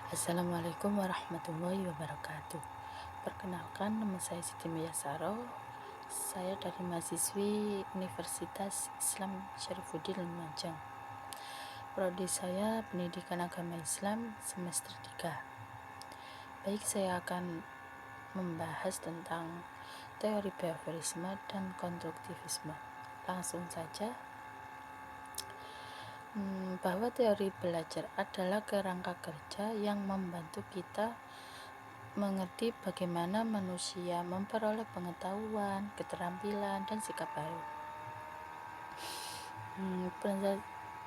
Assalamualaikum warahmatullahi wabarakatuh. Perkenalkan, nama saya Siti Miyasaro. Saya dari mahasiswi Universitas Islam Syarifuddin Lumajang. Prodi saya Pendidikan Agama Islam semester 3. Baik, saya akan membahas tentang teori behaviorisme dan konstruktivisme. Langsung saja. Bahwa teori belajar adalah kerangka kerja yang membantu kita mengerti bagaimana manusia memperoleh pengetahuan, keterampilan, dan sikap baru.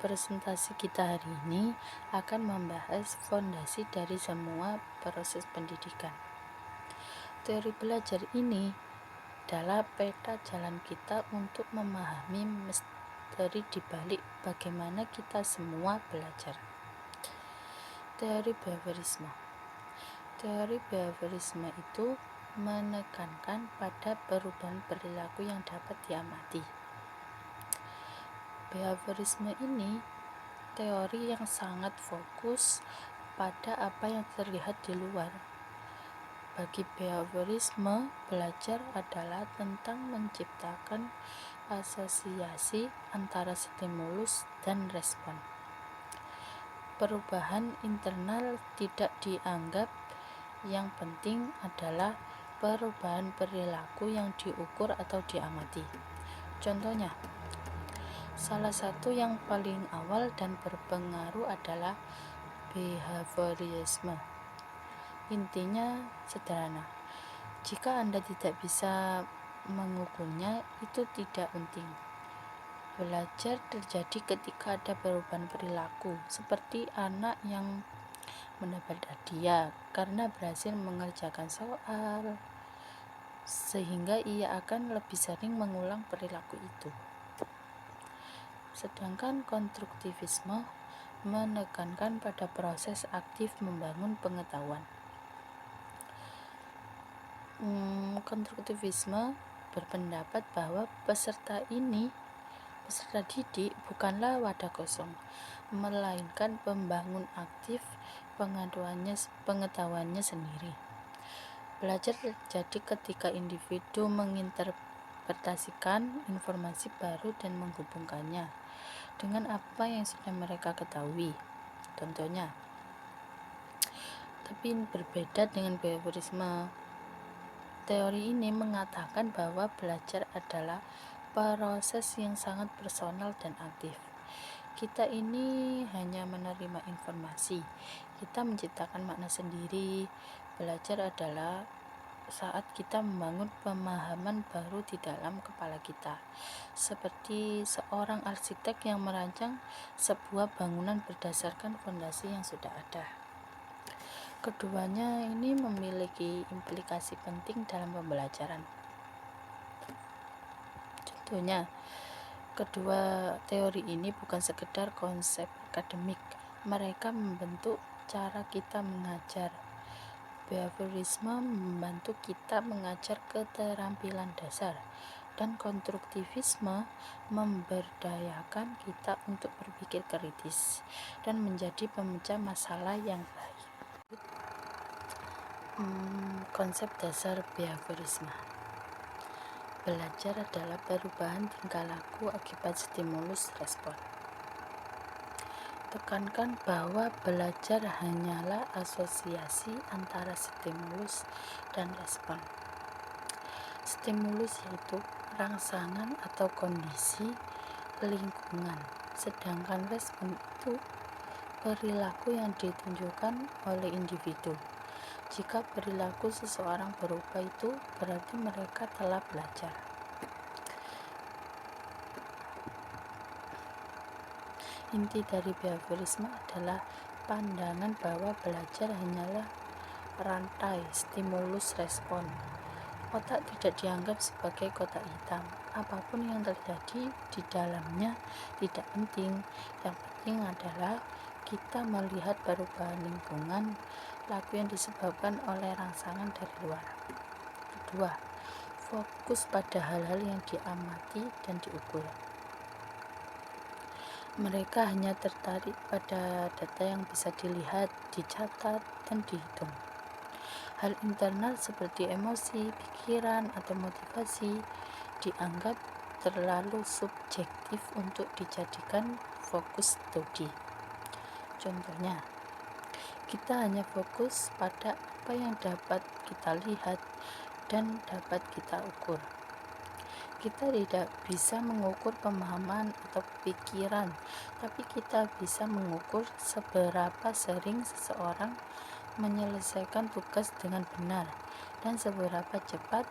Presentasi kita hari ini akan membahas fondasi dari semua proses pendidikan. Teori belajar ini adalah peta jalan kita untuk memahami misteri dibalik bagaimana kita semua belajar. Teori behaviorisme itu menekankan pada perubahan perilaku yang dapat diamati. Behaviorisme ini teori yang sangat fokus pada apa yang terlihat di luar. Bagi behaviorisme, belajar adalah tentang menciptakan asosiasi antara stimulus dan respon. Perubahan internal tidak dianggap, yang penting adalah perubahan perilaku yang diukur atau diamati. Contohnya, salah satu yang paling awal dan berpengaruh adalah behaviorisme. Intinya sederhana, jika Anda tidak bisa mengukurnya, itu tidak penting. Belajar terjadi ketika ada perubahan perilaku, seperti anak yang mendapat hadiah karena berhasil mengerjakan soal, sehingga ia akan lebih sering mengulang perilaku itu. Sedangkan konstruktivisme menekankan pada proses aktif membangun pengetahuan. Konstruktivisme berpendapat bahwa peserta didik bukanlah wadah kosong, melainkan pembangun aktif pengetahuannya sendiri. Belajar terjadi ketika individu menginterpretasikan informasi baru dan menghubungkannya dengan apa yang sudah mereka ketahui. Contohnya, tapi berbeda dengan behaviorisme. Teori ini mengatakan bahwa belajar adalah proses yang sangat personal dan aktif. Kita ini hanya menerima informasi, kita menciptakan makna sendiri. Belajar adalah saat kita membangun pemahaman baru di dalam kepala kita, seperti seorang arsitek yang merancang sebuah bangunan berdasarkan fondasi yang sudah ada. Keduanya ini memiliki implikasi penting dalam pembelajaran. Contohnya, kedua teori ini bukan sekedar konsep akademik, mereka membentuk cara kita mengajar. Behaviorisme membantu kita mengajar keterampilan dasar, dan konstruktivisme memberdayakan kita untuk berpikir kritis dan menjadi pemecah masalah yang baik. Konsep dasar behaviorisme. Belajar adalah perubahan tingkah laku akibat stimulus respon. Tekankan bahwa belajar hanyalah asosiasi antara stimulus dan respon. Stimulus yaitu rangsangan atau kondisi lingkungan, sedangkan respon itu perilaku yang ditunjukkan oleh individu. Jika perilaku seseorang berubah, itu berarti mereka telah belajar. Inti dari behaviorisme adalah pandangan bahwa belajar hanyalah rantai stimulus respon. Otak tidak dianggap sebagai kotak hitam. Apapun yang terjadi di dalamnya tidak penting. Yang penting adalah kita melihat perubahan lingkungan, laku yang disebabkan oleh rangsangan dari luar. Kedua, fokus pada hal-hal yang diamati dan diukur. Mereka hanya tertarik pada data yang bisa dilihat, dicatat, dan dihitung. Hal internal seperti emosi, pikiran, atau motivasi dianggap terlalu subjektif untuk dijadikan fokus studi. Contohnya, kita hanya fokus pada apa yang dapat kita lihat dan dapat kita ukur. Kita tidak bisa mengukur pemahaman atau pikiran, tapi kita bisa mengukur seberapa sering seseorang menyelesaikan tugas dengan benar dan seberapa cepat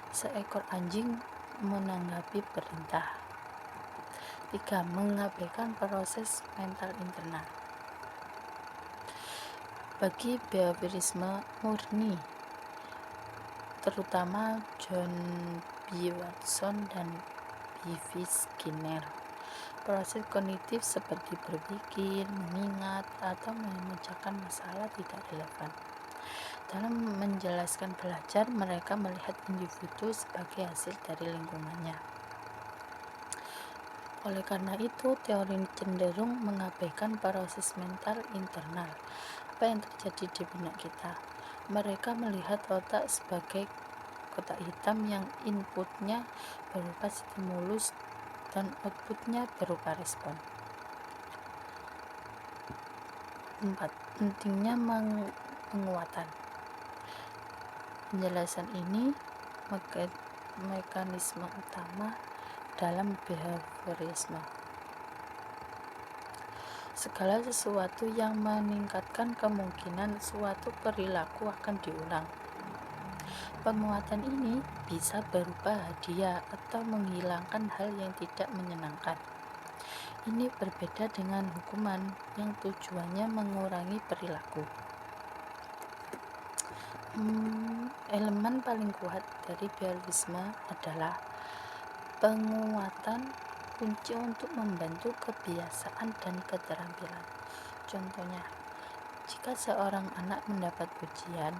seekor anjing menanggapi perintah. 3. Mengabaikan proses mental internal. Bagi behaviorisme murni, terutama John B. Watson dan B.V. Skinner, proses kognitif seperti berpikir, mengingat, atau memecahkan masalah tidak relevan. Dalam menjelaskan belajar, mereka melihat individu sebagai hasil dari lingkungannya. Oleh karena itu, teori cenderung mengabaikan proses mental internal. Apa yang terjadi di benak kita? Mereka melihat otak sebagai kotak hitam yang inputnya berupa stimulus dan outputnya berupa respon. 4. Pentingnya penguatan. Penjelasan ini mekanisme utama dalam behaviorisme. Segala sesuatu yang meningkatkan kemungkinan suatu perilaku akan diulang. Penguatan ini bisa berupa hadiah atau menghilangkan hal yang tidak menyenangkan. Ini berbeda dengan hukuman yang tujuannya mengurangi perilaku. Elemen paling kuat dari behaviorisme adalah penguatan kunci untuk membantu kebiasaan dan keterampilan. Contohnya, jika seorang anak mendapat pujian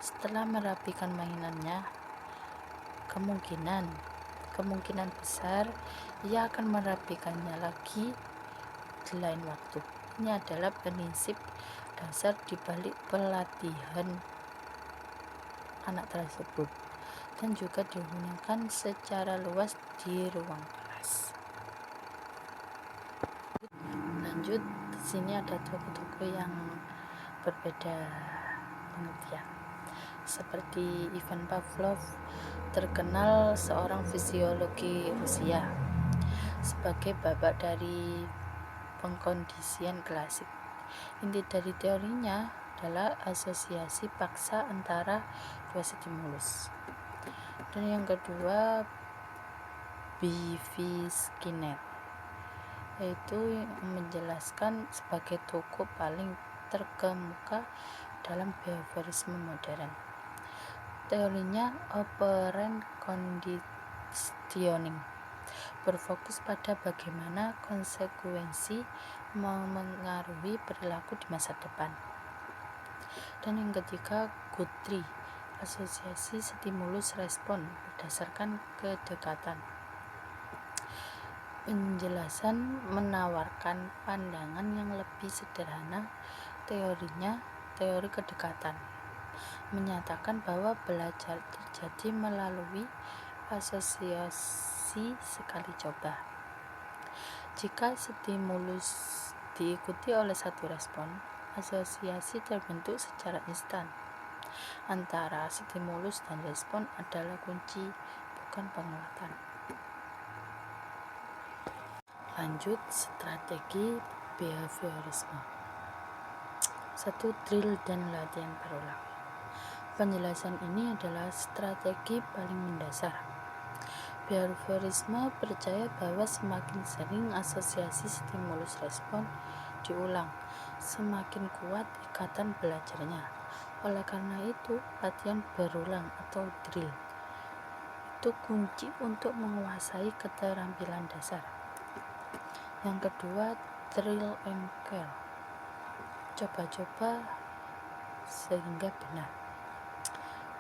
setelah merapikan mainannya, kemungkinan besar ia akan merapikannya lagi di lain waktu. Ini adalah prinsip dasar di balik pelatihan anak tersebut dan juga digunakan secara luas di ruang kelas. Lanjut, di sini ada toko-toko yang berbeda pengertian. Seperti Ivan Pavlov, terkenal seorang fisiologi Rusia sebagai bapak dari pengkondisian klasik. Inti dari teorinya adalah asosiasi paksa antara dua stimulus. Dan yang kedua, B.V. Skinner, yaitu menjelaskan sebagai tokoh paling terkemuka dalam behaviorisme modern. Teorinya operant conditioning berfokus pada bagaimana konsekuensi memengaruhi perilaku di masa depan. Dan yang ketiga, Guthrie, asosiasi stimulus respon berdasarkan kedekatan. Penjelasan menawarkan pandangan yang lebih sederhana. Teorinya, teori kedekatan, menyatakan bahwa belajar terjadi melalui asosiasi sekali coba. Jika stimulus diikuti oleh satu respon, asosiasi terbentuk secara instan. Antara stimulus dan respon adalah kunci, bukan penguatan. Lanjut, strategi behaviorisme. 1. Drill dan latihan berulang. Penjelasan ini adalah strategi paling mendasar. Behaviorisme percaya bahwa semakin sering asosiasi stimulus respon diulang, semakin kuat ikatan belajarnya. Oleh karena itu, latihan berulang atau drill itu kunci untuk menguasai keterampilan dasar. Yang kedua, trial and error. Coba-coba sehingga benar.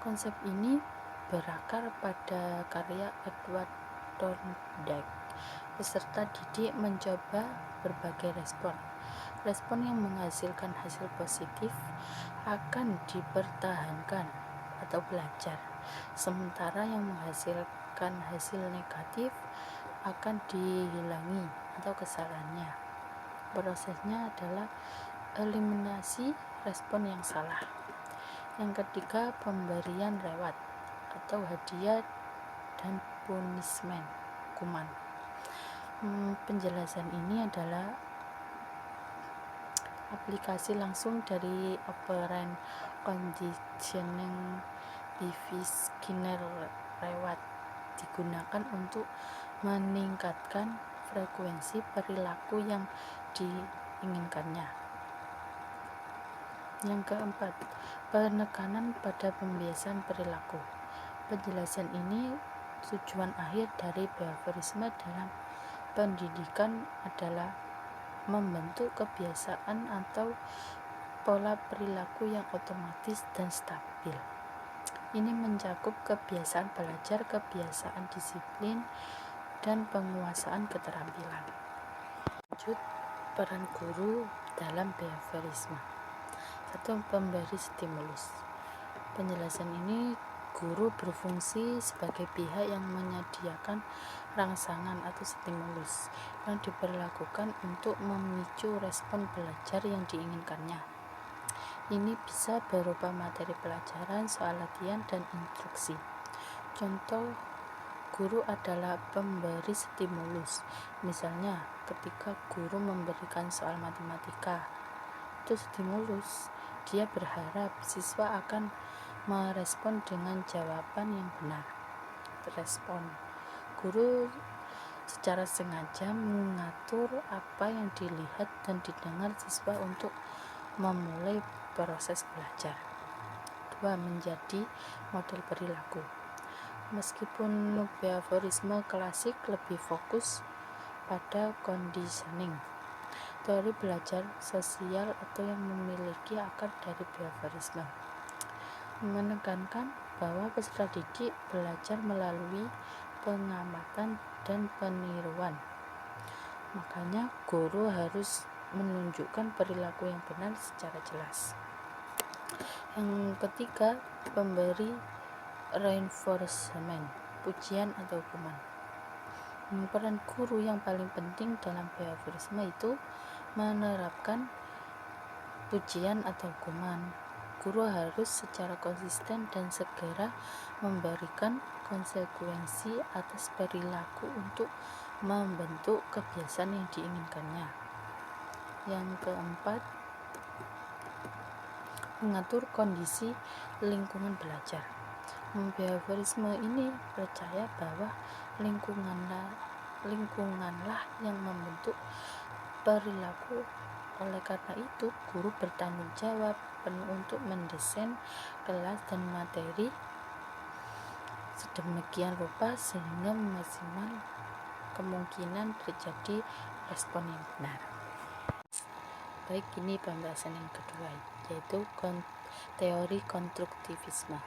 Konsep ini berakar pada karya Edward Thorndike, peserta didik mencoba berbagai respon. Respon yang menghasilkan hasil positif akan dipertahankan atau belajar, sementara yang menghasilkan hasil negatif akan dihilangi atau kesalahannya. Prosesnya adalah eliminasi respon yang salah. Yang ketiga, pemberian reward atau hadiah dan punishment, hukuman. Penjelasan ini adalah aplikasi langsung dari operant conditioning device Skinner reward digunakan untuk meningkatkan frekuensi perilaku yang diinginkannya. Yang keempat, penekanan pada pembiasaan perilaku. Penjelasan ini tujuan akhir dari behaviorisme dalam pendidikan adalah membentuk kebiasaan atau pola perilaku yang otomatis dan stabil. Ini mencakup kebiasaan belajar, kebiasaan disiplin, dan penguasaan keterampilan. Lanjut, peran guru dalam behaviorisme. 1. Pemberi stimulus. Penjelasan ini, guru berfungsi sebagai pihak yang menyediakan rangsangan atau stimulus yang diperlakukan untuk memicu respon belajar yang diinginkannya. Ini bisa berupa materi pelajaran, soal latihan, dan instruksi. Contoh, guru adalah pemberi stimulus. Misalnya, ketika guru memberikan soal matematika, itu stimulus. Dia berharap siswa akan merespon dengan jawaban yang benar. Respon. Guru secara sengaja mengatur apa yang dilihat dan didengar siswa untuk memulai proses belajar. 2. Menjadi model perilaku. Meskipun behaviorisme klasik lebih fokus pada conditioning, teori belajar sosial atau yang memiliki akar dari behaviorisme menekankan bahwa peserta didik belajar melalui pengamatan dan peniruan. Makanya guru harus menunjukkan perilaku yang benar secara jelas. Yang ketiga, pemberi reinforcement, pujian atau hukuman. Peran guru yang paling penting dalam behaviorisme itu menerapkan pujian atau hukuman. Guru harus secara konsisten dan segera memberikan konsekuensi atas perilaku untuk membentuk kebiasaan yang diinginkannya. Yang keempat, mengatur kondisi lingkungan belajar. Behaviorisme ini percaya bahwa lingkunganlah yang membentuk perilaku. Oleh karena itu, guru bertanggung jawab penuh untuk mendesain kelas dan materi sedemikian rupa sehingga maksimal kemungkinan terjadi respon yang benar. Baik, ini pembahasan yang kedua, yaitu teori konstruktivisme.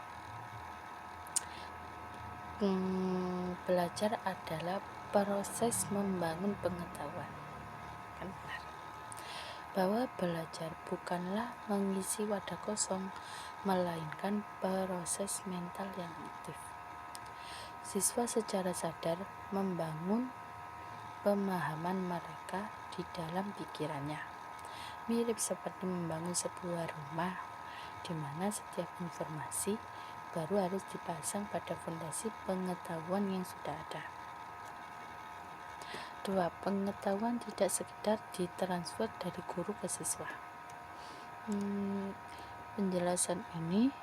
Belajar adalah proses membangun pengetahuan. Kan benar. Bahwa belajar bukanlah mengisi wadah kosong, melainkan proses mental yang aktif. Siswa secara sadar membangun pemahaman mereka di dalam pikirannya. Mirip seperti membangun sebuah rumah di mana setiap informasi baru harus dipasang pada fondasi pengetahuan yang sudah ada. 2. Pengetahuan tidak sekedar ditransfer dari guru ke siswa. Penjelasan ini,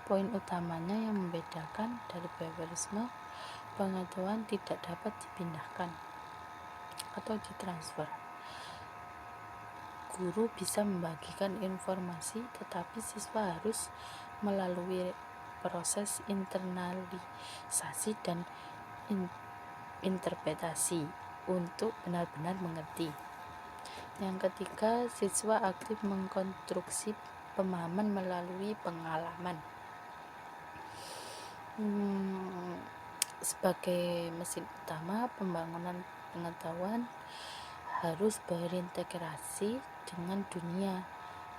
poin utamanya yang membedakan dari behaviorisme, pengetahuan tidak dapat dipindahkan atau ditransfer. Guru bisa membagikan informasi, tetapi siswa harus melalui proses internalisasi dan interpretasi untuk benar-benar mengerti. Yang ketiga, siswa aktif mengkonstruksi pemahaman melalui pengalaman. Sebagai mesin utama pembangunan pengetahuan harus berintegrasi dengan dunia,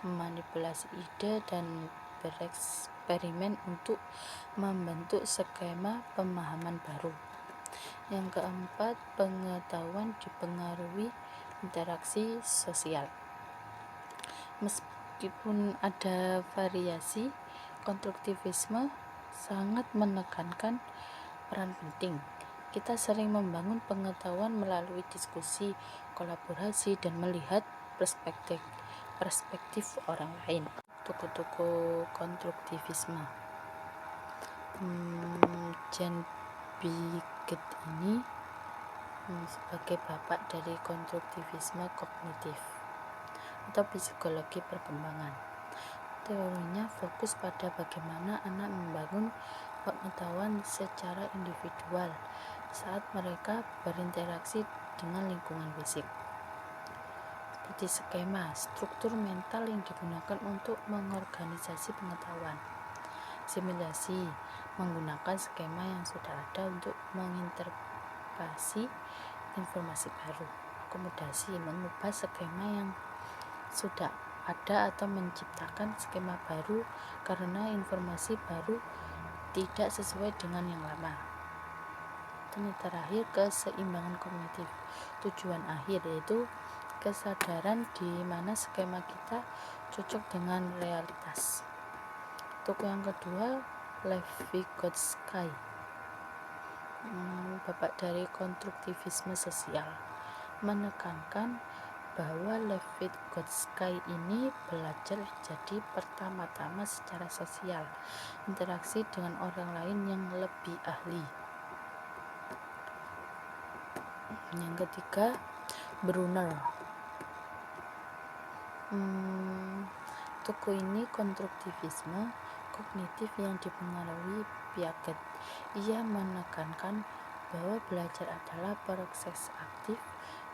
memanipulasi ide dan bereksperimen untuk membentuk skema pemahaman baru. Yang keempat, pengetahuan dipengaruhi interaksi sosial. Meskipun ada variasi, konstruktivisme sangat menekankan peran penting. Kita sering membangun pengetahuan melalui diskusi, kolaborasi, dan melihat perspektif orang lain. Tokoh-tokoh konstruktivisme, Jan Piaget ini sebagai bapak dari konstruktivisme kognitif atau psikologi perkembangan. Teorinya fokus pada bagaimana anak membangun pengetahuan secara individual saat mereka berinteraksi dengan lingkungan fisik. Seperti skema, struktur mental yang digunakan untuk mengorganisasi pengetahuan. Simulasi, menggunakan skema yang sudah ada untuk menginterpretasi informasi baru. Akomodasi, mengubah skema yang sudah ada atau menciptakan skema baru karena informasi baru tidak sesuai dengan yang lama. Dan yang terakhir, keseimbangan kognitif. Tujuan akhir yaitu kesadaran di mana skema kita cocok dengan realitas. Tokoh yang kedua, Lev Vygotsky, bapak dari konstruktivisme sosial, menekankan bahwa Lev Vygotsky ini belajar jadi pertama-tama secara sosial, interaksi dengan orang lain yang lebih ahli. Yang ketiga, Brunner. Tokoh ini konstruktivisme kognitif yang dipengaruhi Piaget. Ia menekankan bahwa belajar adalah proses aktif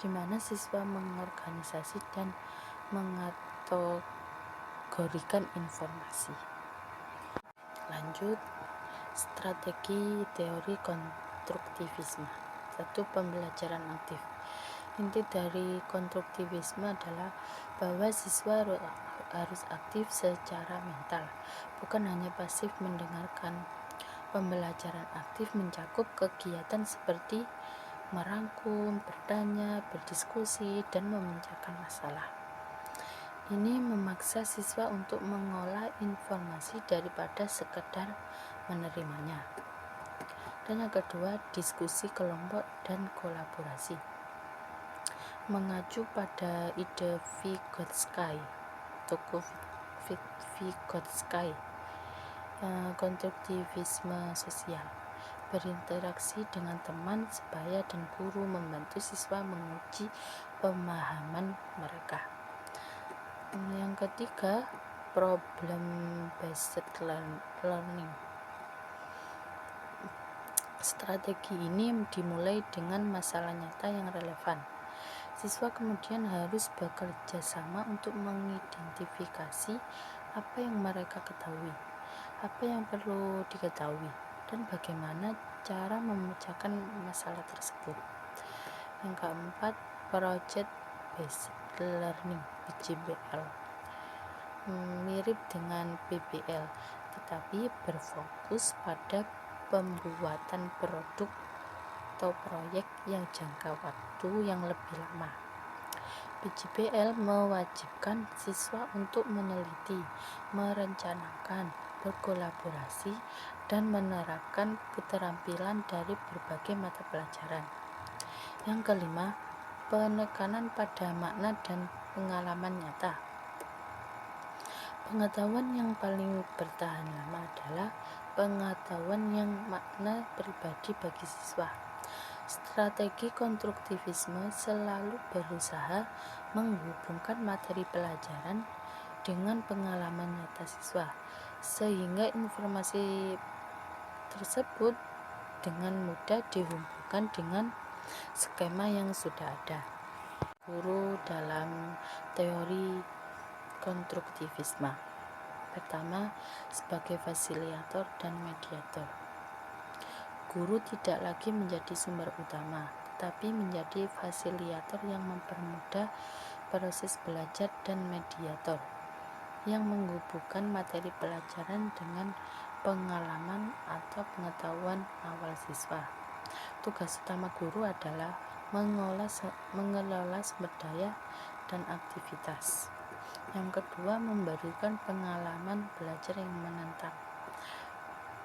di mana siswa mengorganisasi dan mengategorikan informasi. Lanjut, strategi teori konstruktivisme. 1. Pembelajaran aktif. Inti dari konstruktivisme adalah bahwa siswa harus aktif secara mental, bukan hanya pasif mendengarkan. Pembelajaran aktif mencakup kegiatan seperti merangkum, bertanya, berdiskusi, dan memecahkan masalah. Ini memaksa siswa untuk mengolah informasi daripada sekedar menerimanya. Dan yang kedua, diskusi kelompok dan kolaborasi. Mengacu pada ide Vygotsky, tokoh Vygotsky, konstruktivisme sosial, berinteraksi dengan teman, sebaya, dan guru membantu siswa menguji pemahaman mereka. Yang ketiga, problem based learning. Strategi ini dimulai dengan masalah nyata yang relevan. Siswa kemudian harus bekerja sama untuk mengidentifikasi apa yang mereka ketahui, apa yang perlu diketahui, dan bagaimana cara memecahkan masalah tersebut. Yang keempat, project based learning (PBL). Mirip dengan PBL, tetapi berfokus pada pembuatan produk atau proyek yang jangka waktu yang lebih lama. PJBL mewajibkan siswa untuk meneliti, merencanakan, berkolaborasi, dan menerapkan keterampilan dari berbagai mata pelajaran. Yang kelima, penekanan pada makna dan pengalaman nyata. Pengetahuan yang paling bertahan lama adalah pengetahuan yang makna pribadi bagi siswa. Strategi konstruktivisme selalu berusaha menghubungkan materi pelajaran dengan pengalaman nyata siswa, sehingga informasi tersebut dengan mudah dihubungkan dengan skema yang sudah ada. Guru dalam teori konstruktivisme. Pertama, sebagai fasilitator dan mediator. Guru tidak lagi menjadi sumber utama, tetapi menjadi fasilitator yang mempermudah proses belajar dan mediator yang menghubungkan materi pelajaran dengan pengalaman atau pengetahuan awal siswa. Tugas utama guru adalah mengelola sumber daya dan aktivitas. Yang kedua, memberikan pengalaman belajar yang menantang.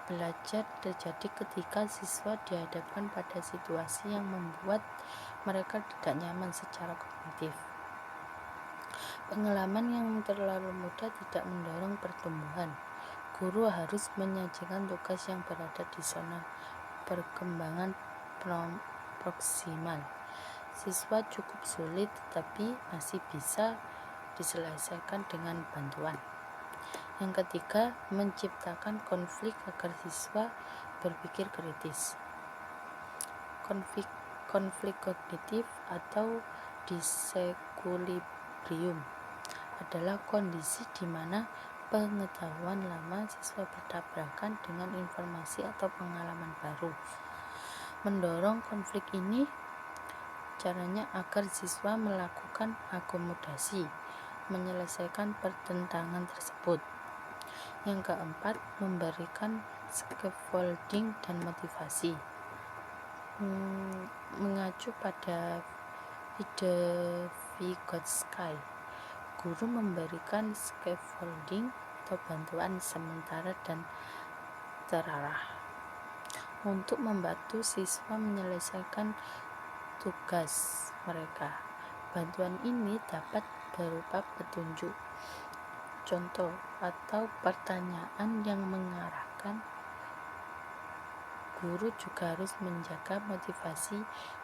Belajar terjadi ketika siswa dihadapkan pada situasi yang membuat mereka tidak nyaman secara kognitif. Pengalaman yang terlalu mudah tidak mendorong pertumbuhan. Guru harus menyajikan tugas yang berada di zona perkembangan proksimal. Siswa cukup sulit tetapi masih bisa diselesaikan dengan bantuan. Yang ketiga, menciptakan konflik agar siswa berpikir kritis. Konflik kognitif atau disequilibrium adalah kondisi di mana pengetahuan lama siswa bertabrakan dengan informasi atau pengalaman baru. Mendorong konflik ini caranya agar siswa melakukan akomodasi, menyelesaikan pertentangan tersebut. Yang keempat, memberikan scaffolding dan motivasi. Mengacu pada ide Vygotsky, guru memberikan scaffolding atau bantuan sementara dan terarah untuk membantu siswa menyelesaikan tugas mereka. Bantuan ini dapat berupa petunjuk, contoh, atau pertanyaan yang mengarahkan. Guru juga harus menjaga motivasi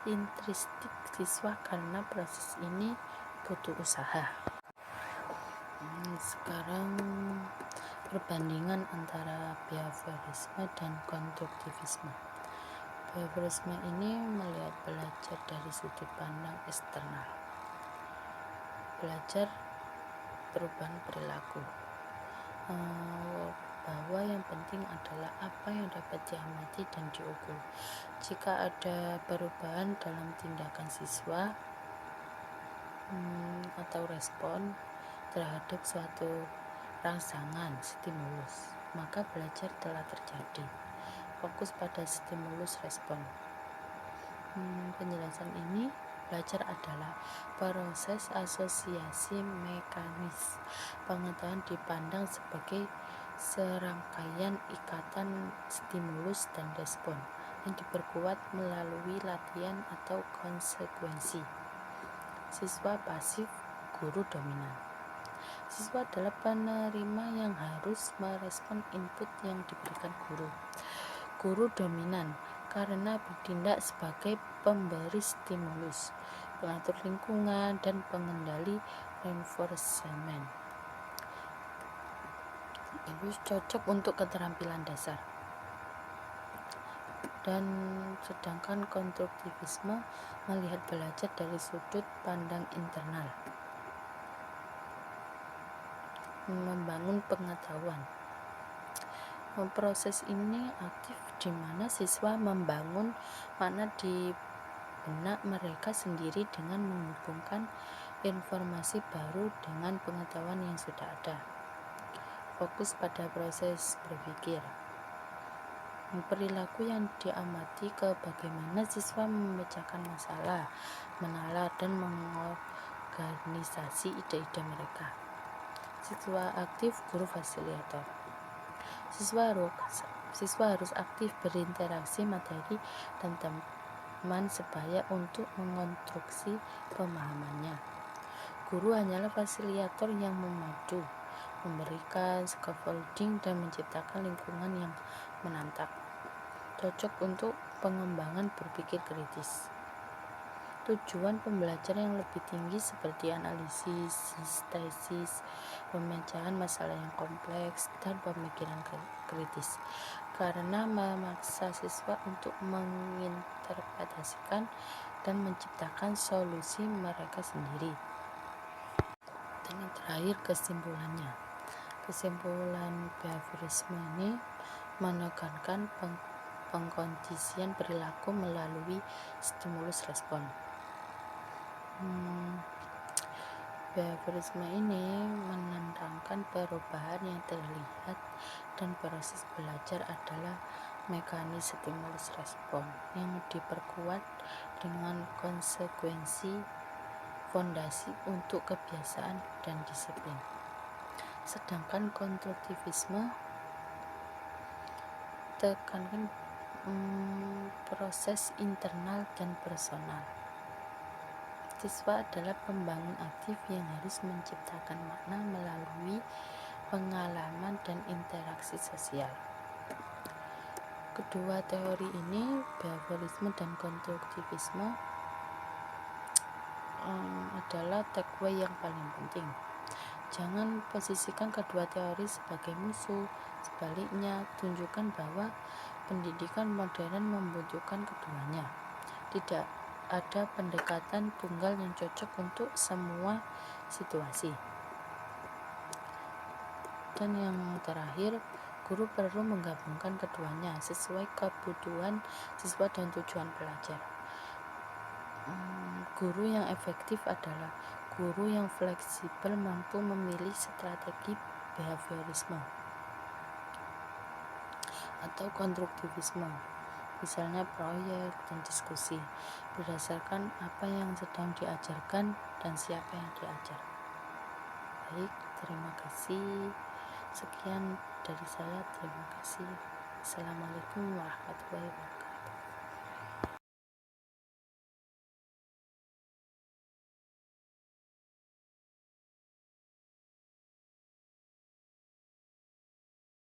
intrinsik siswa karena proses ini butuh usaha. Sekarang perbandingan antara behaviorisme dan konstruktivisme. Behaviorisme ini melihat belajar dari sudut pandang eksternal. Belajar perubahan perilaku, bahwa yang penting adalah apa yang dapat diamati dan diukur. Jika ada perubahan dalam tindakan siswa atau respon terhadap suatu rangsangan stimulus, maka belajar telah terjadi. Fokus pada stimulus respon. Penjelasan ini, belajar adalah proses asosiasi mekanis. Pengetahuan dipandang sebagai serangkaian ikatan stimulus dan respon yang diperkuat melalui latihan atau konsekuensi. Siswa pasif, guru dominan. Siswa adalah penerima yang harus merespon input yang diberikan guru. Guru dominan karena bertindak sebagai pemberi stimulus, pengatur lingkungan, dan pengendali reinforcement. Itu cocok untuk keterampilan dasar. Dan sedangkan konstruktivisme melihat belajar dari sudut pandang internal, membangun pengetahuan. Proses ini aktif di mana siswa membangun makna di benak mereka sendiri dengan menghubungkan informasi baru dengan pengetahuan yang sudah ada. Fokus pada proses berpikir. Perilaku yang diamati ke bagaimana siswa memecahkan masalah, menalar dan mengorganisasi ide-ide mereka. Siswa aktif, guru fasilitator. Siswa harus aktif berinteraksi materi dan teman sebaya untuk mengonstruksi pemahamannya. Guru hanyalah fasilitator yang memadu, memberikan scaffolding dan menciptakan lingkungan yang menantang, cocok untuk pengembangan berpikir kritis. Tujuan pembelajaran yang lebih tinggi seperti analisis, sintesis, pemecahan masalah yang kompleks, dan pemikiran kritis, karena memaksa siswa untuk menginterpretasikan dan menciptakan solusi mereka sendiri. Dan yang terakhir, kesimpulannya. Kesimpulan behaviorisme ini menekankan pengkondisian perilaku melalui stimulus respon. Behaviorisme ini menentangkan perubahan yang terlihat dan proses belajar adalah mekanisme stimulus respon yang diperkuat dengan konsekuensi fondasi untuk kebiasaan dan disiplin. Sedangkan konstruktivisme tekankan proses internal dan personal. Siswa adalah pembangun aktif yang harus menciptakan makna melalui pengalaman dan interaksi sosial. Kedua teori ini, behaviorisme dan konstruktivisme, adalah takeaway yang paling penting. Jangan posisikan kedua teori sebagai musuh. Sebaliknya, tunjukkan bahwa pendidikan modern membutuhkan keduanya. Tidak ada pendekatan tunggal yang cocok untuk semua situasi. Dan yang terakhir, guru perlu menggabungkan keduanya sesuai kebutuhan siswa dan tujuan belajar. Guru yang efektif adalah guru yang fleksibel, mampu memilih strategi behaviorisme atau konstruktivisme, misalnya proyek dan diskusi, berdasarkan apa yang sedang diajarkan dan siapa yang diajar. Baik, terima kasih. Sekian dari saya, terima kasih. Assalamualaikum warahmatullahi wabarakatuh.